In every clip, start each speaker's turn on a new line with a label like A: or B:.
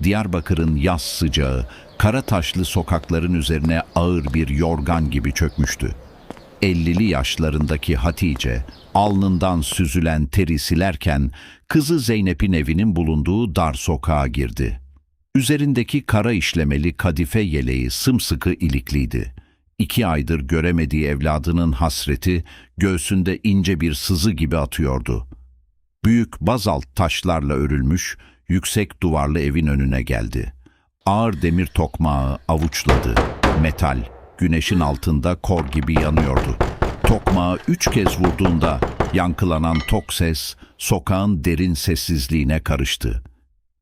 A: Diyarbakır'ın yaz sıcağı, kara taşlı sokakların üzerine ağır bir yorgan gibi çökmüştü. 50'li yaşlarındaki Hatice, alnından süzülen teri silerken kızı Zeynep'in evinin bulunduğu dar sokağa girdi. Üzerindeki kara işlemeli kadife yeleği sımsıkı ilikliydi. 2 aydır göremediği evladının hasreti göğsünde ince bir sızı gibi atıyordu. Büyük bazalt taşlarla örülmüş, yüksek duvarlı evin önüne geldi. Ağır demir tokmağı avuçladı. Metal, güneşin altında kor gibi yanıyordu. Tokmağı 3 kez vurduğunda yankılanan tok ses sokağın derin sessizliğine karıştı.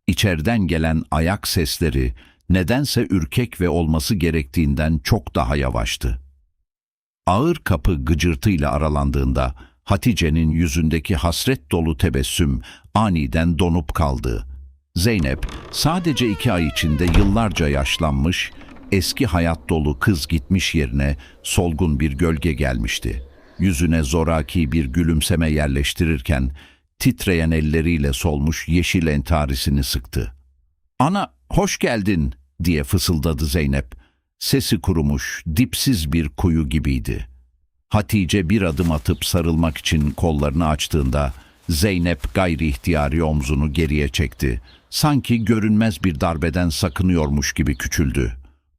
A: İçeriden gelen ayak sesleri nedense ürkek ve olması gerektiğinden çok daha yavaştı. Ağır kapı gıcırtıyla aralandığında Hatice'nin yüzündeki hasret dolu tebessüm aniden donup kaldı. Zeynep sadece 2 ay içinde yıllarca yaşlanmış, eski hayat dolu kız gitmiş yerine solgun bir gölge gelmişti. Yüzüne zoraki bir gülümseme yerleştirirken titreyen elleriyle solmuş yeşil entarisini sıktı. "Ana, hoş geldin," diye fısıldadı Zeynep. Sesi kurumuş, dipsiz bir kuyu gibiydi. Hatice bir adım atıp sarılmak için kollarını açtığında Zeynep gayri ihtiyari omzunu geriye çekti. Sanki görünmez bir darbeden sakınıyormuş gibi küçüldü.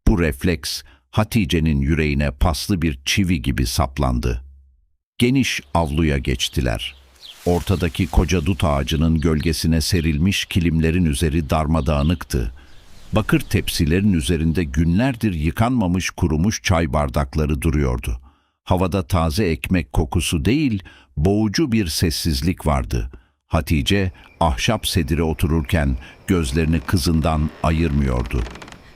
A: Bu refleks Hatice'nin yüreğine paslı bir çivi gibi saplandı. Geniş avluya geçtiler. Ortadaki koca dut ağacının gölgesine serilmiş kilimlerin üzeri darmadağınıktı. Bakır tepsilerin üzerinde günlerdir yıkanmamış kurumuş çay bardakları duruyordu. Havada taze ekmek kokusu değil, boğucu bir sessizlik vardı. Hatice ahşap sedire otururken gözlerini kızından ayırmıyordu.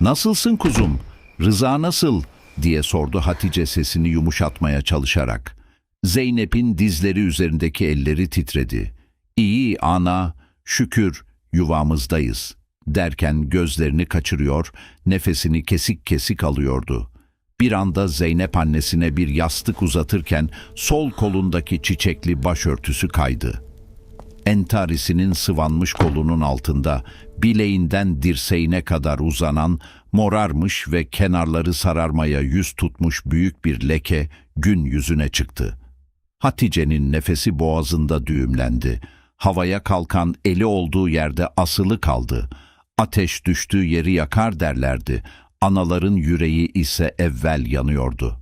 A: "Nasılsın kuzum? Rıza nasıl?" diye sordu Hatice sesini yumuşatmaya çalışarak. Zeynep'in dizleri üzerindeki elleri titredi. "İyi ana, şükür yuvamızdayız," derken gözlerini kaçırıyor, nefesini kesik kesik alıyordu. Bir anda Zeynep annesine bir yastık uzatırken sol kolundaki çiçekli başörtüsü kaydı. Entarisinin sıvanmış kolunun altında bileğinden dirseğine kadar uzanan, morarmış ve kenarları sararmaya yüz tutmuş büyük bir leke gün yüzüne çıktı. Hatice'nin nefesi boğazında düğümlendi. Havaya kalkan eli olduğu yerde asılı kaldı. Ateş düştüğü yeri yakar derlerdi. Anaların yüreği ise evvel yanıyordu.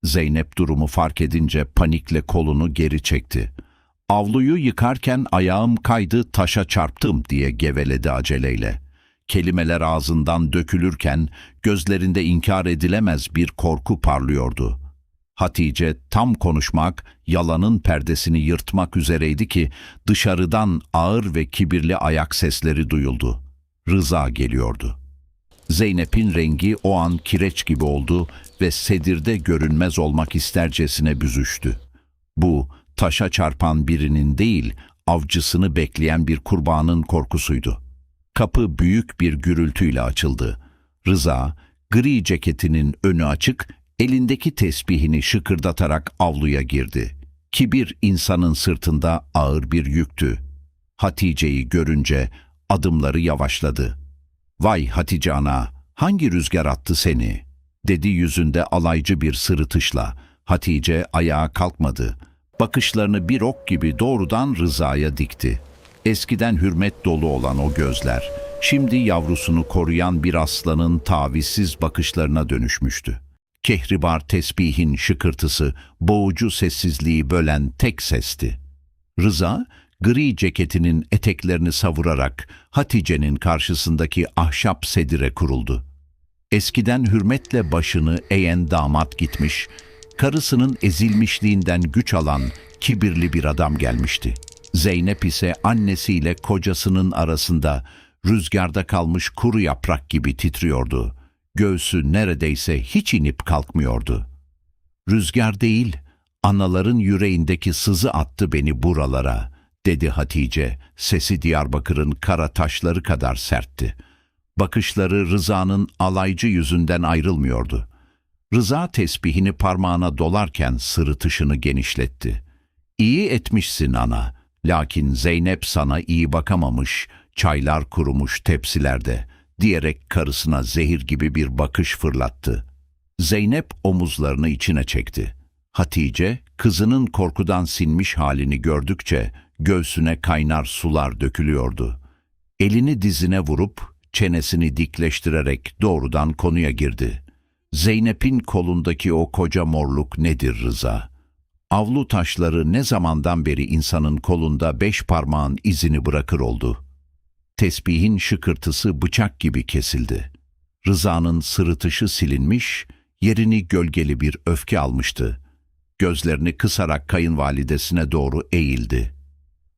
A: Zeynep durumu fark edince panikle kolunu geri çekti. "Avluyu yıkarken ayağım kaydı, taşa çarptım," diye geveledi aceleyle. Kelimeler ağzından dökülürken gözlerinde inkar edilemez bir korku parlıyordu. Hatice tam konuşmak, yalanın perdesini yırtmak üzereydi ki dışarıdan ağır ve kibirli ayak sesleri duyuldu. Rıza geliyordu. Zeynep'in rengi o an kireç gibi oldu ve sedirde görünmez olmak istercesine büzüştü. Bu, taşa çarpan birinin değil, avcısını bekleyen bir kurbanın korkusuydu. Kapı büyük bir gürültüyle açıldı. Rıza, gri ceketinin önü açık, elindeki tesbihini şıkırdatarak avluya girdi. Kibir insanın sırtında ağır bir yüktü. Hatice'yi görünce adımları yavaşladı. "Vay Hatice ana, hangi rüzgar attı seni?" dedi yüzünde alaycı bir sırıtışla. Hatice ayağa kalkmadı. Bakışlarını bir ok gibi doğrudan Rıza'ya dikti. Eskiden hürmet dolu olan o gözler, şimdi yavrusunu koruyan bir aslanın tavizsiz bakışlarına dönüşmüştü. Kehribar tesbihin şıkırtısı, boğucu sessizliği bölen tek sesti. Rıza, gri ceketinin eteklerini savurarak Hatice'nin karşısındaki ahşap sedire kuruldu. Eskiden hürmetle başını eğen damat gitmiş, karısının ezilmişliğinden güç alan kibirli bir adam gelmişti. Zeynep ise annesiyle kocasının arasında rüzgarda kalmış kuru yaprak gibi titriyordu. Göğsü neredeyse hiç inip kalkmıyordu. "Rüzgar değil, anaların yüreğindeki sızı attı beni buralara," dedi Hatice. Sesi Diyarbakır'ın kara taşları kadar sertti. Bakışları Rıza'nın alaycı yüzünden ayrılmıyordu. Rıza tesbihini parmağına dolarken sırıtışını genişletti. "İyi etmişsin ana, lakin Zeynep sana iyi bakamamış, çaylar kurumuş tepsilerde. diyerek karısına zehir gibi bir bakış fırlattı. Zeynep omuzlarını içine çekti. Hatice, kızının korkudan sinmiş halini gördükçe göğsüne kaynar sular dökülüyordu. Elini dizine vurup çenesini dikleştirerek doğrudan konuya girdi. Zeynep'in kolundaki o koca morluk nedir Rıza? Avlu taşları ne zamandan beri insanın kolunda 5 parmağın izini bırakır oldu? Tesbihin şıkırtısı bıçak gibi kesildi. Rıza'nın sırıtışı silinmiş, yerini gölgeli bir öfke almıştı. Gözlerini kısarak kayınvalidesine doğru eğildi.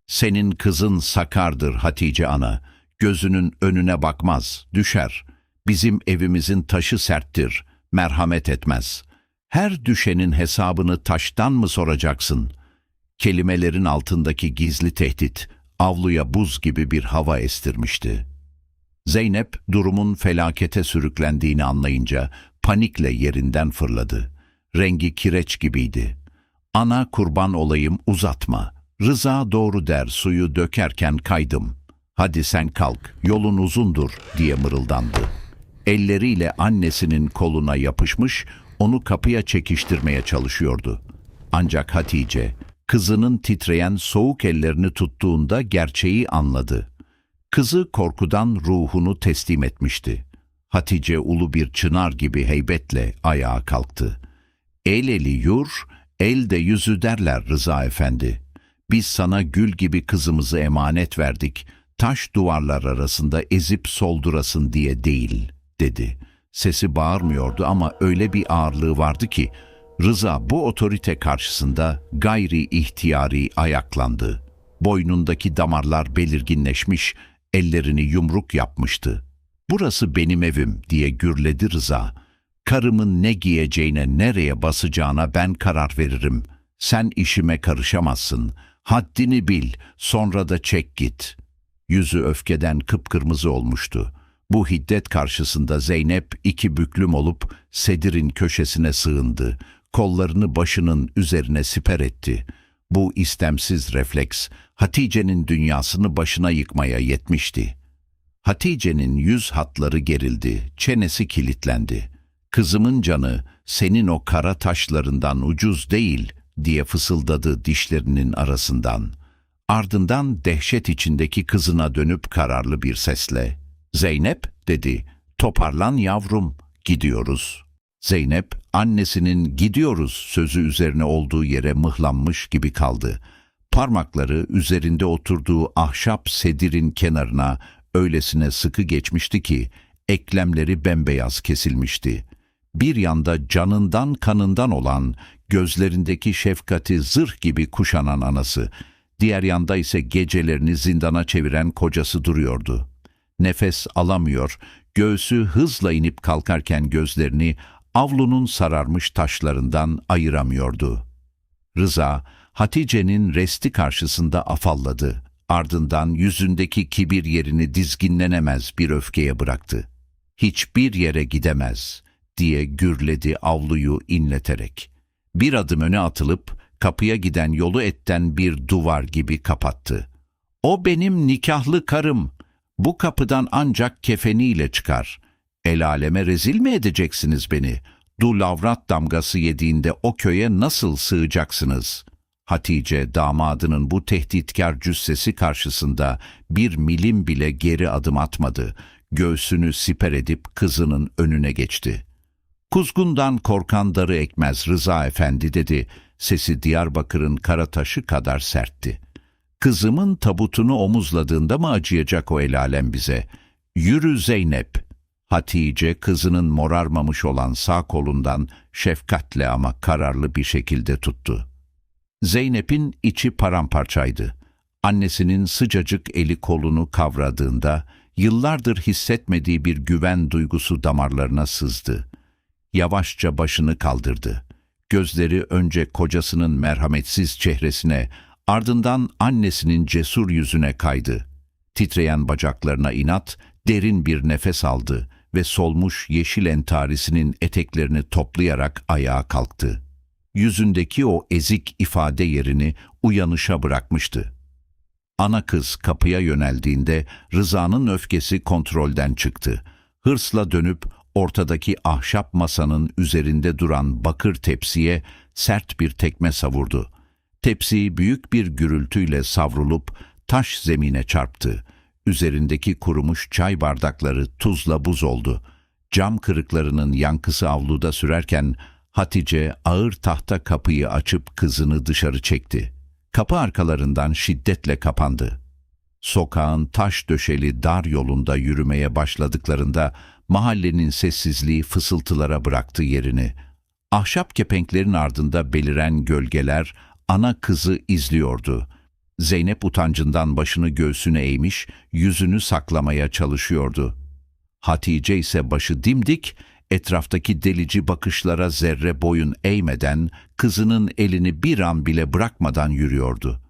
A: "Senin kızın sakardır Hatice ana, gözünün önüne bakmaz, düşer. Bizim evimizin taşı serttir, merhamet etmez. Her düşenin hesabını taştan mı soracaksın?" Kelimelerin altındaki gizli tehdit, avluya buz gibi bir hava estirmişti. Zeynep, durumun felakete sürüklendiğini anlayınca panikle yerinden fırladı. Rengi kireç gibiydi. "Ana kurban olayım, uzatma. Rıza doğru der, suyu dökerken kaydım. Hadi sen kalk, yolun uzundur," diye mırıldandı. Elleriyle annesinin koluna yapışmış, onu kapıya çekiştirmeye çalışıyordu. Ancak Hatice, kızının titreyen soğuk ellerini tuttuğunda gerçeği anladı. Kızı korkudan ruhunu teslim etmişti. Hatice ulu bir çınar gibi heybetle ayağa kalktı. "El eli yur, el de yüzü derler Rıza Efendi. Biz sana gül gibi kızımızı emanet verdik, taş duvarlar arasında ezip soldurasın diye değil," dedi. Sesi bağırmıyordu ama öyle bir ağırlığı vardı ki, Rıza bu otorite karşısında gayri ihtiyari ayaklandı. Boynundaki damarlar belirginleşmiş, ellerini yumruk yapmıştı. "Burası benim evim," diye gürledi Rıza. "Karımın ne giyeceğine, nereye basacağına ben karar veririm. Sen işime karışamazsın. Haddini bil, sonra da çek git." Yüzü öfkeden kıpkırmızı olmuştu. Bu hiddet karşısında Zeynep iki büklüm olup sedirin köşesine sığındı. Kollarını başının üzerine siper etti. Bu istemsiz refleks Hatice'nin dünyasını başına yıkmaya yetmişti. Hatice'nin yüz hatları gerildi, çenesi kilitlendi. "Kızımın canı senin o kara taşlarından ucuz değil," diye fısıldadı dişlerinin arasından. Ardından dehşet içindeki kızına dönüp kararlı bir sesle, "Zeynep," dedi, "toparlan yavrum, gidiyoruz." Zeynep, annesinin "gidiyoruz" sözü üzerine olduğu yere mıhlanmış gibi kaldı. Parmakları üzerinde oturduğu ahşap sedirin kenarına öylesine sıkı geçmişti ki, eklemleri bembeyaz kesilmişti. Bir yanda canından kanından olan, gözlerindeki şefkati zırh gibi kuşanan anası, diğer yanda ise gecelerini zindana çeviren kocası duruyordu. Nefes alamıyor, göğsü hızla inip kalkarken gözlerini avlunun sararmış taşlarından ayıramıyordu. Rıza, Hatice'nin resti karşısında afalladı. Ardından yüzündeki kibir yerini dizginlenemez bir öfkeye bıraktı. "Hiçbir yere gidemez," diye gürledi avluyu inleterek. Bir adım öne atılıp kapıya giden yolu etten bir duvar gibi kapattı. "O benim nikahlı karım. Bu kapıdan ancak kefeniyle çıkar. El aleme rezil mi edeceksiniz beni? Dulavrat damgası yediğinde o köye nasıl sığacaksınız?" Hatice, damadının bu tehditkar cüssesi karşısında bir milim bile geri adım atmadı. Göğsünü siper edip kızının önüne geçti. "Kuzgundan korkan darı ekmez Rıza Efendi," dedi. Sesi Diyarbakır'ın Karataşı kadar sertti. "Kızımın tabutunu omuzladığında mı acıyacak o el alem bize? Yürü Zeynep." Hatice, kızının morarmamış olan sağ kolundan şefkatle ama kararlı bir şekilde tuttu. Zeynep'in içi paramparçaydı. Annesinin sıcacık eli kolunu kavradığında yıllardır hissetmediği bir güven duygusu damarlarına sızdı. Yavaşça başını kaldırdı. Gözleri önce kocasının merhametsiz çehresine, ardından annesinin cesur yüzüne kaydı. Titreyen bacaklarına inat, derin bir nefes aldı ve solmuş yeşil entarisinin eteklerini toplayarak ayağa kalktı. Yüzündeki o ezik ifade yerini uyanışa bırakmıştı. Ana kız kapıya yöneldiğinde Rıza'nın öfkesi kontrolden çıktı. Hırsla dönüp ortadaki ahşap masanın üzerinde duran bakır tepsiye sert bir tekme savurdu. Tepsi büyük bir gürültüyle savrulup taş zemine çarptı. Üzerindeki kurumuş çay bardakları tuzla buz oldu. Cam kırıklarının yankısı avluda sürerken Hatice ağır tahta kapıyı açıp kızını dışarı çekti. Kapı arkalarından şiddetle kapandı. Sokağın taş döşeli dar yolunda yürümeye başladıklarında mahallenin sessizliği fısıltılara bıraktı yerini. Ahşap kepenklerin ardında beliren gölgeler ana kızı izliyordu. Zeynep utancından başını göğsüne eğmiş, yüzünü saklamaya çalışıyordu. Hatice ise başı dimdik, etraftaki delici bakışlara zerre boyun eğmeden, kızının elini bir an bile bırakmadan yürüyordu.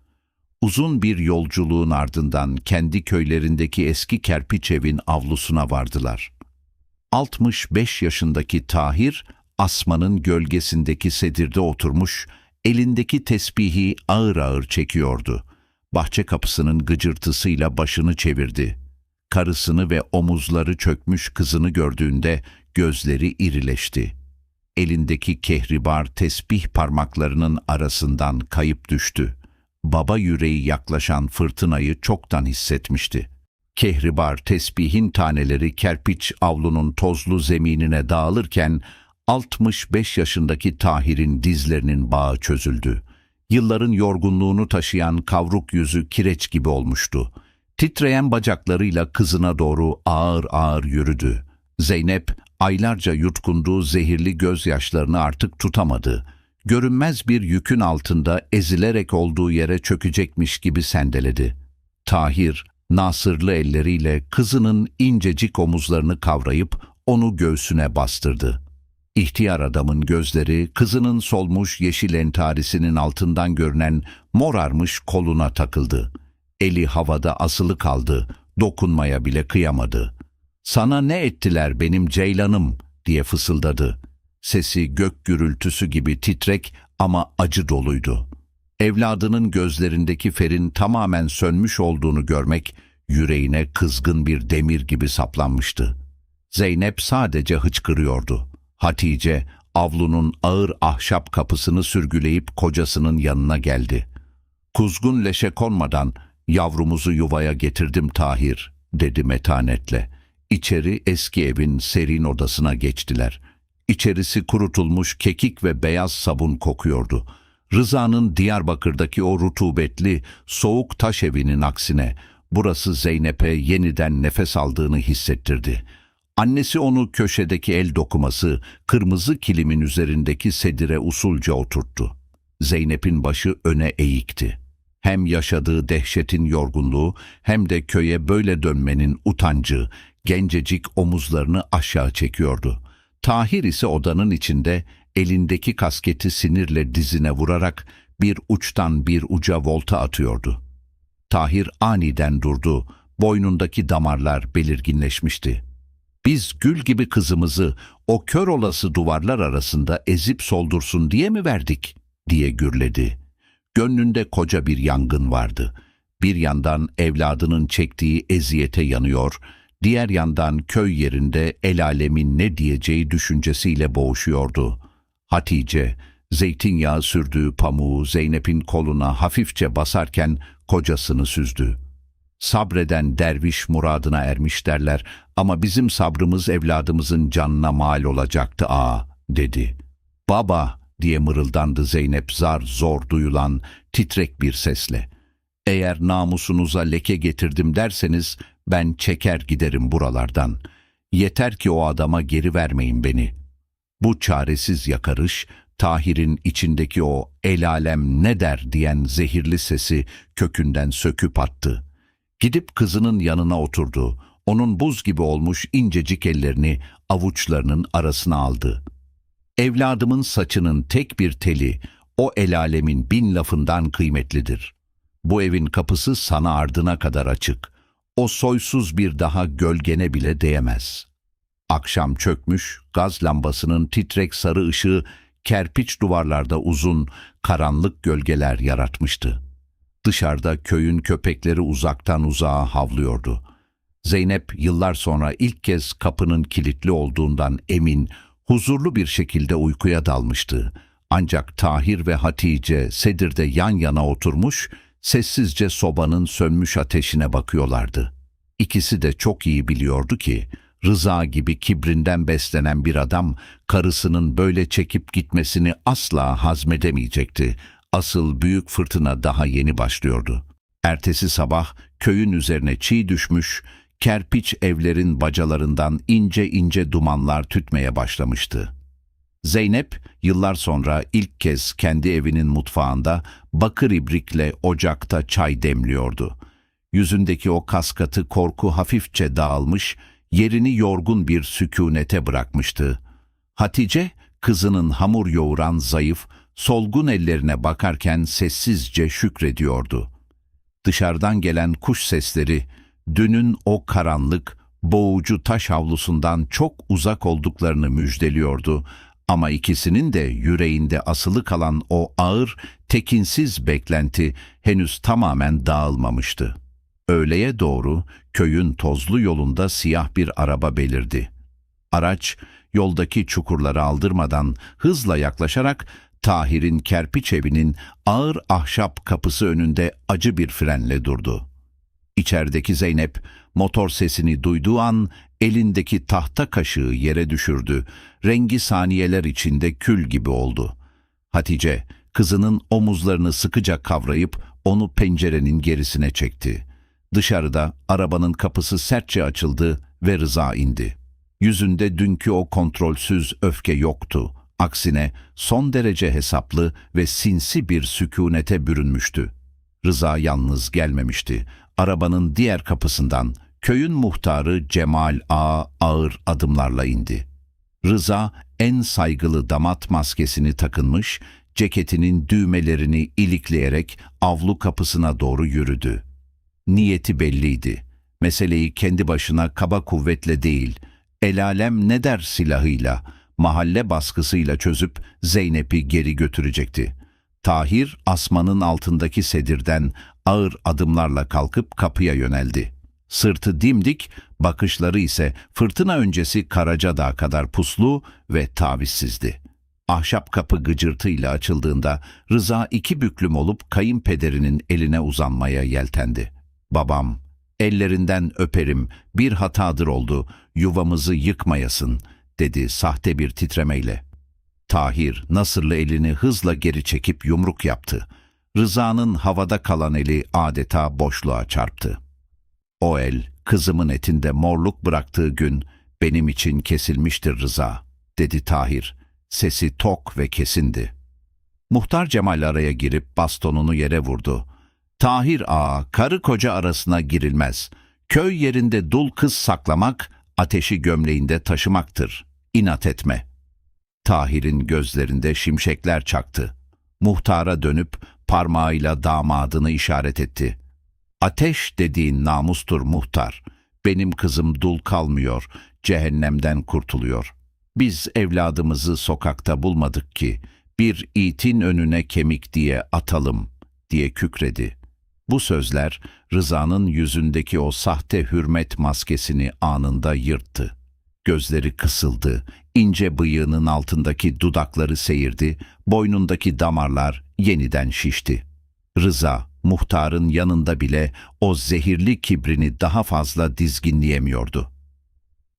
A: Uzun bir yolculuğun ardından kendi köylerindeki eski kerpiç evin avlusuna vardılar. 65 yaşındaki Tahir, asmanın gölgesindeki sedirde oturmuş, elindeki tesbihi ağır ağır çekiyordu. Bahçe kapısının gıcırtısıyla başını çevirdi. Karısını ve omuzları çökmüş kızını gördüğünde gözleri irileşti. Elindeki kehribar tesbih parmaklarının arasından kayıp düştü. Baba yüreği yaklaşan fırtınayı çoktan hissetmişti. Kehribar tesbihin taneleri kerpiç avlunun tozlu zeminine dağılırken 65 yaşındaki Tahir'in dizlerinin bağı çözüldü. Yılların yorgunluğunu taşıyan kavruk yüzü kireç gibi olmuştu. Titreyen bacaklarıyla kızına doğru ağır ağır yürüdü. Zeynep aylarca yutkunduğu zehirli gözyaşlarını artık tutamadı. Görünmez bir yükün altında ezilerek olduğu yere çökecekmiş gibi sendeledi. Tahir, nasırlı elleriyle kızının incecik omuzlarını kavrayıp onu göğsüne bastırdı. İhtiyar adamın gözleri kızının solmuş yeşil entarisinin altından görünen morarmış koluna takıldı. Eli havada asılı kaldı, dokunmaya bile kıyamadı. "Sana ne ettiler benim ceylanım?" diye fısıldadı. Sesi gök gürültüsü gibi titrek ama acı doluydu. Evladının gözlerindeki ferin tamamen sönmüş olduğunu görmek yüreğine kızgın bir demir gibi saplanmıştı. Zeynep sadece hıçkırıyordu. Hatice avlunun ağır ahşap kapısını sürgüleyip kocasının yanına geldi. "Kuzgun leşe konmadan yavrumuzu yuvaya getirdim Tahir," dedi metanetle. İçeri eski evin serin odasına geçtiler. İçerisi kurutulmuş kekik ve beyaz sabun kokuyordu. Rıza'nın Diyarbakır'daki o rutubetli, soğuk taş evinin aksine burası Zeynep'e yeniden nefes aldığını hissettirdi. Annesi onu köşedeki el dokuması, kırmızı kilimin üzerindeki sedire usulca oturttu. Zeynep'in başı öne eğikti. Hem yaşadığı dehşetin yorgunluğu hem de köye böyle dönmenin utancı, gencecik omuzlarını aşağı çekiyordu. Tahir ise odanın içinde elindeki kasketi sinirle dizine vurarak bir uçtan bir uca volta atıyordu. Tahir aniden durdu, boynundaki damarlar belirginleşmişti. "Biz gül gibi kızımızı o kör olası duvarlar arasında ezip soldursun diye mi verdik?" diye gürledi. Gönlünde koca bir yangın vardı. Bir yandan evladının çektiği eziyete yanıyor, diğer yandan köy yerinde el alemin ne diyeceği düşüncesiyle boğuşuyordu. Hatice, zeytinyağı sürdüğü pamuğu Zeynep'in koluna hafifçe basarken kocasını süzdü. "Sabreden derviş muradına ermiş derler ama bizim sabrımız evladımızın canına mal olacaktı dedi. "Baba," diye mırıldandı Zeynep zar zor duyulan titrek bir sesle. "Eğer namusunuza leke getirdim derseniz ben çeker giderim buralardan. Yeter ki o adama geri vermeyin beni." Bu çaresiz yakarış, Tahir'in içindeki o "el alem ne der" diyen zehirli sesi kökünden söküp attı. Gidip kızının yanına oturdu. Onun buz gibi olmuş incecik ellerini avuçlarının arasına aldı. "Evladımın saçının tek bir teli, o el alemin 1000 lafından kıymetlidir. Bu evin kapısı sana ardına kadar açık. O soysuz bir daha gölgene bile değemez." Akşam çökmüş, gaz lambasının titrek sarı ışığı kerpiç duvarlarda uzun, karanlık gölgeler yaratmıştı. Dışarıda köyün köpekleri uzaktan uzağa havlıyordu. Zeynep yıllar sonra ilk kez kapının kilitli olduğundan emin, huzurlu bir şekilde uykuya dalmıştı. Ancak Tahir ve Hatice sedirde yan yana oturmuş, sessizce sobanın sönmüş ateşine bakıyorlardı. İkisi de çok iyi biliyordu ki, Rıza gibi kibrinden beslenen bir adam, karısının böyle çekip gitmesini asla hazmedemeyecekti. Asıl büyük fırtına daha yeni başlıyordu. Ertesi sabah köyün üzerine çiğ düşmüş, kerpiç evlerin bacalarından ince ince dumanlar tütmeye başlamıştı. Zeynep yıllar sonra ilk kez kendi evinin mutfağında bakır ibrikle ocakta çay demliyordu. Yüzündeki o kaskatı korku hafifçe dağılmış, yerini yorgun bir sükûnete bırakmıştı. Hatice, kızının hamur yoğuran zayıf, solgun ellerine bakarken sessizce şükrediyordu. Dışarıdan gelen kuş sesleri, dünün o karanlık, boğucu taş havlusundan çok uzak olduklarını müjdeliyordu ama ikisinin de yüreğinde asılı kalan o ağır, tekinsiz beklenti henüz tamamen dağılmamıştı. Öğleye doğru köyün tozlu yolunda siyah bir araba belirdi. Araç, yoldaki çukurları aldırmadan hızla yaklaşarak Tahir'in kerpiç evinin ağır ahşap kapısı önünde acı bir frenle durdu. İçerideki Zeynep, motor sesini duyduğu an elindeki tahta kaşığı yere düşürdü. Rengi saniyeler içinde kül gibi oldu. Hatice, kızının omuzlarını sıkıca kavrayıp onu pencerenin gerisine çekti. Dışarıda arabanın kapısı sertçe açıldı ve Rıza indi. Yüzünde dünkü o kontrolsüz öfke yoktu. Aksine son derece hesaplı ve sinsi bir sükûnete bürünmüştü. Rıza yalnız gelmemişti. Arabanın diğer kapısından köyün muhtarı Cemal Ağa ağır adımlarla indi. Rıza en saygılı damat maskesini takınmış, ceketinin düğmelerini ilikleyerek avlu kapısına doğru yürüdü. Niyeti belliydi. Meseleyi kendi başına kaba kuvvetle değil, el alem ne der silahıyla, mahalle baskısıyla çözüp Zeynep'i geri götürecekti. Tahir, asmanın altındaki sedirden ağır adımlarla kalkıp kapıya yöneldi. Sırtı dimdik, bakışları ise fırtına öncesi Karacadağ kadar puslu ve tavizsizdi. Ahşap kapı gıcırtıyla açıldığında Rıza iki büklüm olup kayınpederinin eline uzanmaya yeltendi. "Babam, ellerinden öperim, bir hatadır oldu, yuvamızı yıkmayasın," dedi sahte bir titremeyle. Tahir, nasırlı elini hızla geri çekip yumruk yaptı. Rıza'nın havada kalan eli adeta boşluğa çarptı. "O el, kızımın etinde morluk bıraktığı gün benim için kesilmiştir Rıza," dedi Tahir. Sesi tok ve kesindi. Muhtar Cemal araya girip bastonunu yere vurdu. "Tahir ağa, karı koca arasına girilmez. Köy yerinde dul kız saklamak, ateşi gömleğinde taşımaktır. İnat etme." Tahir'in gözlerinde şimşekler çaktı. Muhtara dönüp parmağıyla damadını işaret etti. "Ateş dediğin namustur muhtar. Benim kızım dul kalmıyor, cehennemden kurtuluyor. Biz evladımızı sokakta bulmadık ki bir itin önüne kemik diye atalım," diye kükredi. Bu sözler Rıza'nın yüzündeki o sahte hürmet maskesini anında yırttı. Gözleri kısıldı, ince bıyığının altındaki dudakları seyirdi, boynundaki damarlar yeniden şişti. Rıza, muhtarın yanında bile o zehirli kibrini daha fazla dizginleyemiyordu.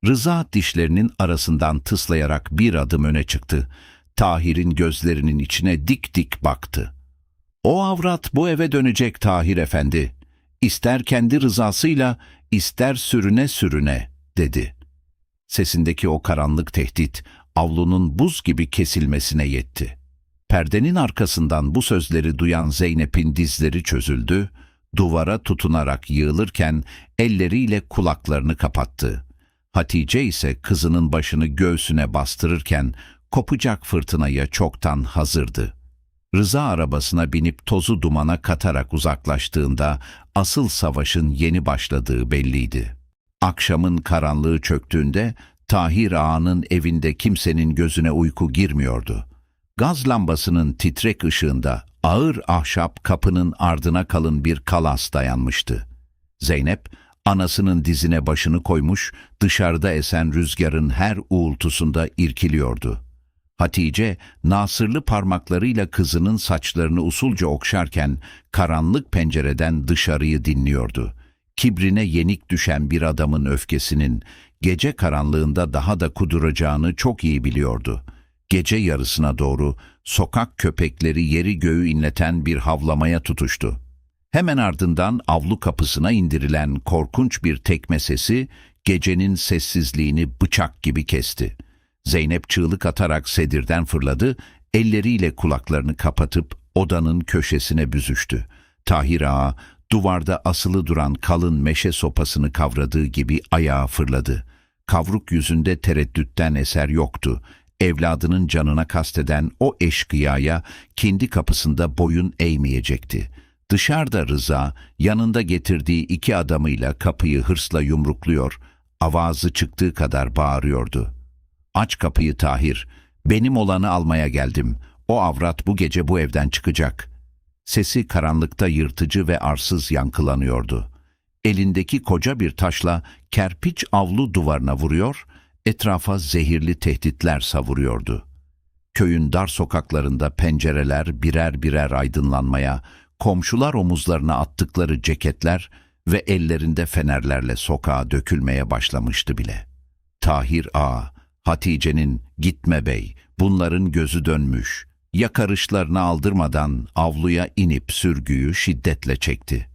A: Rıza dişlerinin arasından tıslayarak bir adım öne çıktı. Tahir'in gözlerinin içine dik dik baktı. "O avrat bu eve dönecek Tahir Efendi. İster kendi rızasıyla, ister sürüne sürüne," dedi. Sesindeki o karanlık tehdit, avlunun buz gibi kesilmesine yetti. Perdenin arkasından bu sözleri duyan Zeynep'in dizleri çözüldü, duvara tutunarak yığılırken elleriyle kulaklarını kapattı. Hatice ise kızının başını göğsüne bastırırken kopacak fırtınaya çoktan hazırdı. Rıza arabasına binip tozu dumana katarak uzaklaştığında asıl savaşın yeni başladığı belliydi. Akşamın karanlığı çöktüğünde Tahir Ağa'nın evinde kimsenin gözüne uyku girmiyordu. Gaz lambasının titrek ışığında Ağır ahşap kapının ardına kalın bir kalas dayanmıştı. Zeynep, anasının dizine başını koymuş, dışarıda esen rüzgarın her uğultusunda irkiliyordu. Hatice, nasırlı parmaklarıyla kızının saçlarını usulca okşarken, karanlık pencereden dışarıyı dinliyordu. Kibrine yenik düşen bir adamın öfkesinin, gece karanlığında daha da kuduracağını çok iyi biliyordu. Gece yarısına doğru, sokak köpekleri yeri göğü inleten bir havlamaya tutuştu. Hemen ardından avlu kapısına indirilen korkunç bir tekme sesi, gecenin sessizliğini bıçak gibi kesti. Zeynep çığlık atarak sedirden fırladı, elleriyle kulaklarını kapatıp odanın köşesine büzüştü. Tahir Ağa, duvarda asılı duran kalın meşe sopasını kavradığı gibi ayağa fırladı. Kavruk yüzünde tereddütten eser yoktu. Evladının canına kasteden o eşkıyaya kendi kapısında boyun eğmeyecekti. Dışarıda Rıza, yanında getirdiği 2 adamıyla kapıyı hırsla yumrukluyor, avazı çıktığı kadar bağırıyordu. "Aç kapıyı Tahir, benim olanı almaya geldim. O avrat bu gece bu evden çıkacak." Sesi karanlıkta yırtıcı ve arsız yankılanıyordu. Elindeki koca bir taşla kerpiç avlu duvarına vuruyor, etrafa zehirli tehditler savuruyordu. Köyün dar sokaklarında pencereler birer birer aydınlanmaya, komşular omuzlarına attıkları ceketler ve ellerinde fenerlerle sokağa dökülmeye başlamıştı bile. Tahir Ağa, Hatice'nin "Gitme bey, bunların gözü dönmüş." yakarışlarını aldırmadan avluya inip sürgüyü şiddetle çekti.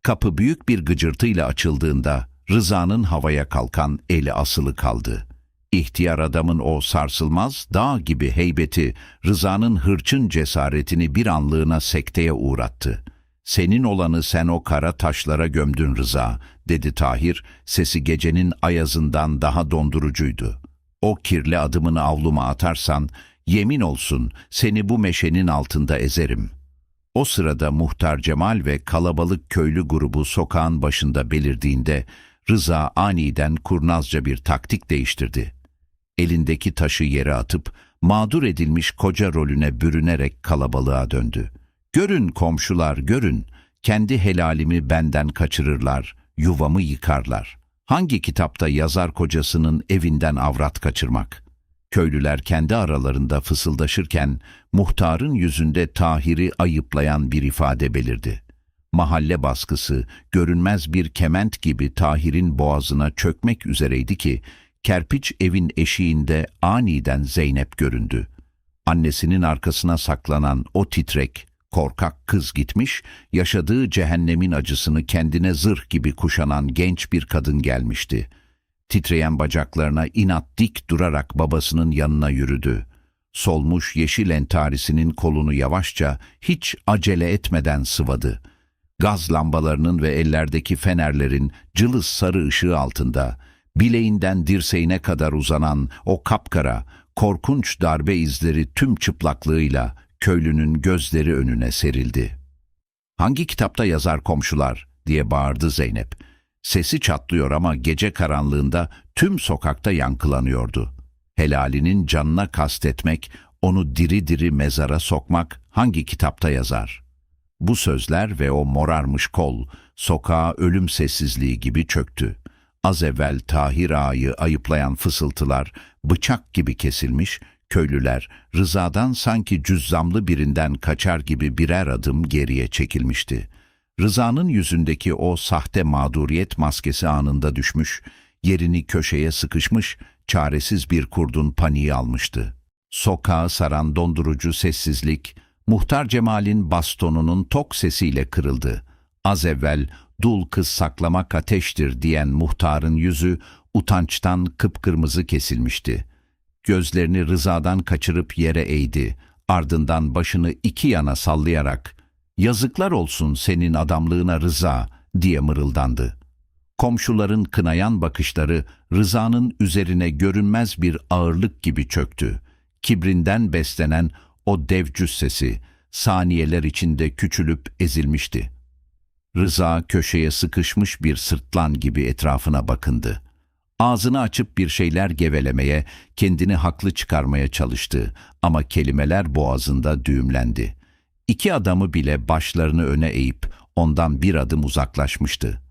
A: Kapı büyük bir gıcırtıyla açıldığında Rıza'nın havaya kalkan eli asılı kaldı. İhtiyar adamın o sarsılmaz dağ gibi heybeti Rıza'nın hırçın cesaretini bir anlığına sekteye uğrattı. "Senin olanı sen o kara taşlara gömdün Rıza," dedi Tahir, sesi gecenin ayazından daha dondurucuydu. "O kirli adımını avluma atarsan, yemin olsun seni bu meşenin altında ezerim." O sırada Muhtar Cemal ve kalabalık köylü grubu sokağın başında belirdiğinde Rıza aniden kurnazca bir taktik değiştirdi. Elindeki taşı yere atıp mağdur edilmiş koca rolüne bürünerek kalabalığa döndü. "Görün komşular, görün, kendi helalimi benden kaçırırlar, yuvamı yıkarlar. Hangi kitapta yazar kocasının evinden avrat kaçırmak?" Köylüler kendi aralarında fısıldaşırken muhtarın yüzünde Tahir'i ayıplayan bir ifade belirdi. Mahalle baskısı görünmez bir kement gibi Tahir'in boğazına çökmek üzereydi ki kerpiç evin eşiğinde aniden Zeynep göründü. Annesinin arkasına saklanan o titrek, korkak kız gitmiş, yaşadığı cehennemin acısını kendine zırh gibi kuşanan genç bir kadın gelmişti. Titreyen bacaklarına inat dik durarak babasının yanına yürüdü. Solmuş yeşil entarisinin kolunu yavaşça, hiç acele etmeden sıvadı. Gaz lambalarının ve ellerdeki fenerlerin cılız sarı ışığı altında, bileğinden dirseğine kadar uzanan o kapkara, korkunç darbe izleri tüm çıplaklığıyla köylünün gözleri önüne serildi. "Hangi kitapta yazar komşular?" diye bağırdı Zeynep. Sesi çatlıyor ama gece karanlığında tüm sokakta yankılanıyordu. Helalinin canına kastetmek, onu diri diri mezara sokmak hangi kitapta yazar? Bu sözler ve o morarmış kol, sokağa ölüm sessizliği gibi çöktü. Az evvel Tahir Ağa'yı ayıplayan fısıltılar bıçak gibi kesilmiş, köylüler Rıza'dan sanki cüzzamlı birinden kaçar gibi birer adım geriye çekilmişti. Rıza'nın yüzündeki o sahte mağduriyet maskesi anında düşmüş, yerini köşeye sıkışmış, çaresiz bir kurdun paniği almıştı. Sokağı saran dondurucu sessizlik, Muhtar Cemal'in bastonunun tok sesiyle kırıldı. Az evvel "Dul kız saklamak ateştir" diyen muhtarın yüzü utançtan kıpkırmızı kesilmişti. Gözlerini Rıza'dan kaçırıp yere eğdi, ardından başını 2 yana sallayarak "Yazıklar olsun senin adamlığına Rıza," diye mırıldandı. Komşuların kınayan bakışları Rıza'nın üzerine görünmez bir ağırlık gibi çöktü. Kibrinden beslenen o dev cüssesi saniyeler içinde küçülüp ezilmişti. Rıza köşeye sıkışmış bir sırtlan gibi etrafına bakındı. Ağzını açıp bir şeyler gevelemeye, kendini haklı çıkarmaya çalıştı ama kelimeler boğazında düğümlendi. İki adamı bile başlarını öne eğip ondan bir adım uzaklaşmıştı.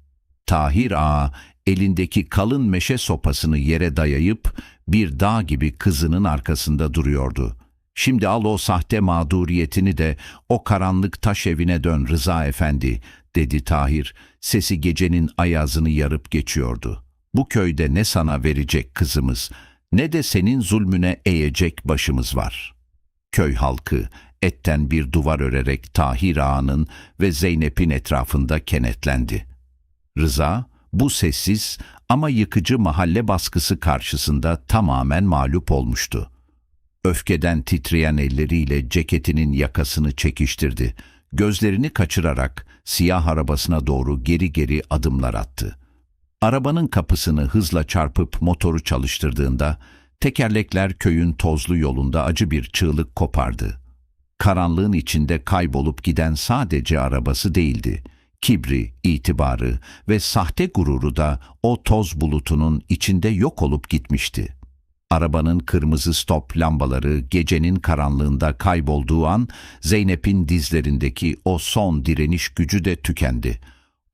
A: Tahir Ağa elindeki kalın meşe sopasını yere dayayıp bir dağ gibi kızının arkasında duruyordu. "Şimdi al o sahte mağduriyetini de o karanlık taş evine dön Rıza Efendi," dedi Tahir. Sesi gecenin ayazını yarıp geçiyordu. "Bu köyde ne sana verecek kızımız, ne de senin zulmüne eğecek başımız var." Köy halkı etten bir duvar örerek Tahir Ağa'nın ve Zeynep'in etrafında kenetlendi. Rıza, bu sessiz ama yıkıcı mahalle baskısı karşısında tamamen mağlup olmuştu. Öfkeden titreyen elleriyle ceketinin yakasını çekiştirdi. Gözlerini kaçırarak siyah arabasına doğru geri geri adımlar attı. Arabanın kapısını hızla çarpıp motoru çalıştırdığında tekerlekler köyün tozlu yolunda acı bir çığlık kopardı. Karanlığın içinde kaybolup giden sadece arabası değildi. Kibri, itibarı ve sahte gururu da o toz bulutunun içinde yok olup gitmişti. Arabanın kırmızı stop lambaları gecenin karanlığında kaybolduğu an Zeynep'in dizlerindeki o son direniş gücü de tükendi.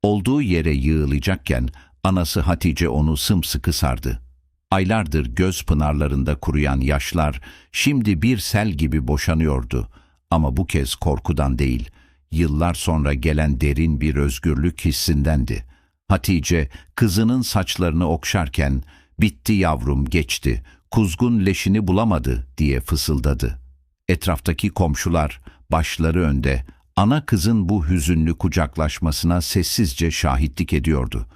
A: Olduğu yere yığılacakken anası Hatice onu sımsıkı sardı. Aylardır göz pınarlarında kuruyan yaşlar şimdi bir sel gibi boşanıyordu. Ama bu kez korkudan değil, yıllar sonra gelen derin bir özgürlük hissindendi. Hatice kızının saçlarını okşarken "Bitti yavrum, geçti, kuzgun leşini bulamadı," diye fısıldadı. Etraftaki komşular başları önde ana kızın bu hüzünlü kucaklaşmasına sessizce şahitlik ediyordu.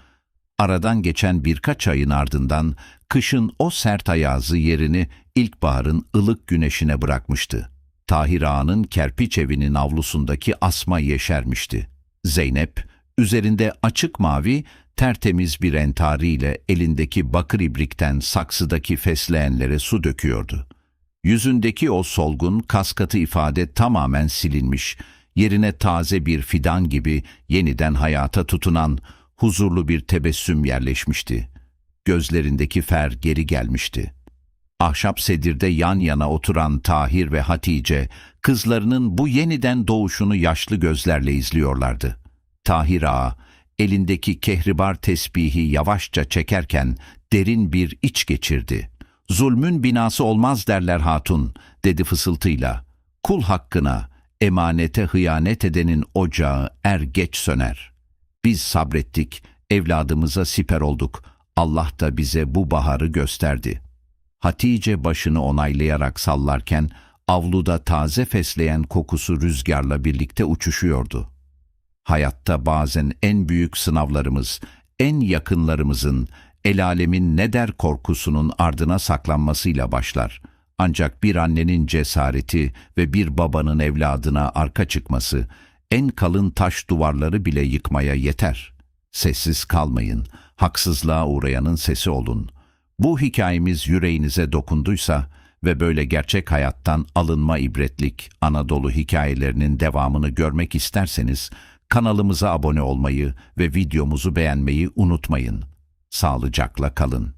A: Aradan geçen birkaç ayın ardından kışın o sert ayazı yerini ilkbaharın ılık güneşine bırakmıştı. Tahir Ağa'nın kerpiç evinin avlusundaki asma yeşermişti. Zeynep, üzerinde açık mavi, tertemiz bir entariyle elindeki bakır ibrikten saksıdaki fesleğenlere su döküyordu. Yüzündeki o solgun, kaskatı ifade tamamen silinmiş, yerine taze bir fidan gibi yeniden hayata tutunan, huzurlu bir tebessüm yerleşmişti. Gözlerindeki fer geri gelmişti. Ahşap sedirde yan yana oturan Tahir ve Hatice, kızlarının bu yeniden doğuşunu yaşlı gözlerle izliyorlardı. Tahir Ağa, elindeki kehribar tesbihi yavaşça çekerken derin bir iç geçirdi. "Zulmün binası olmaz derler hatun," dedi fısıltıyla. "Kul hakkına, emanete hıyanet edenin ocağı er geç söner. Biz sabrettik, evladımıza siper olduk. Allah da bize bu baharı gösterdi." Hatice başını onaylayarak sallarken avluda taze fesleğen kokusu rüzgarla birlikte uçuşuyordu. Hayatta bazen en büyük sınavlarımız, en yakınlarımızın, el alemin ne der korkusunun ardına saklanmasıyla başlar. Ancak bir annenin cesareti ve bir babanın evladına arka çıkması, en kalın taş duvarları bile yıkmaya yeter. Sessiz kalmayın, haksızlığa uğrayanın sesi olun. Bu hikayemiz yüreğinize dokunduysa ve böyle gerçek hayattan alınma ibretlik Anadolu hikayelerinin devamını görmek isterseniz kanalımıza abone olmayı ve videomuzu beğenmeyi unutmayın. Sağlıcakla kalın.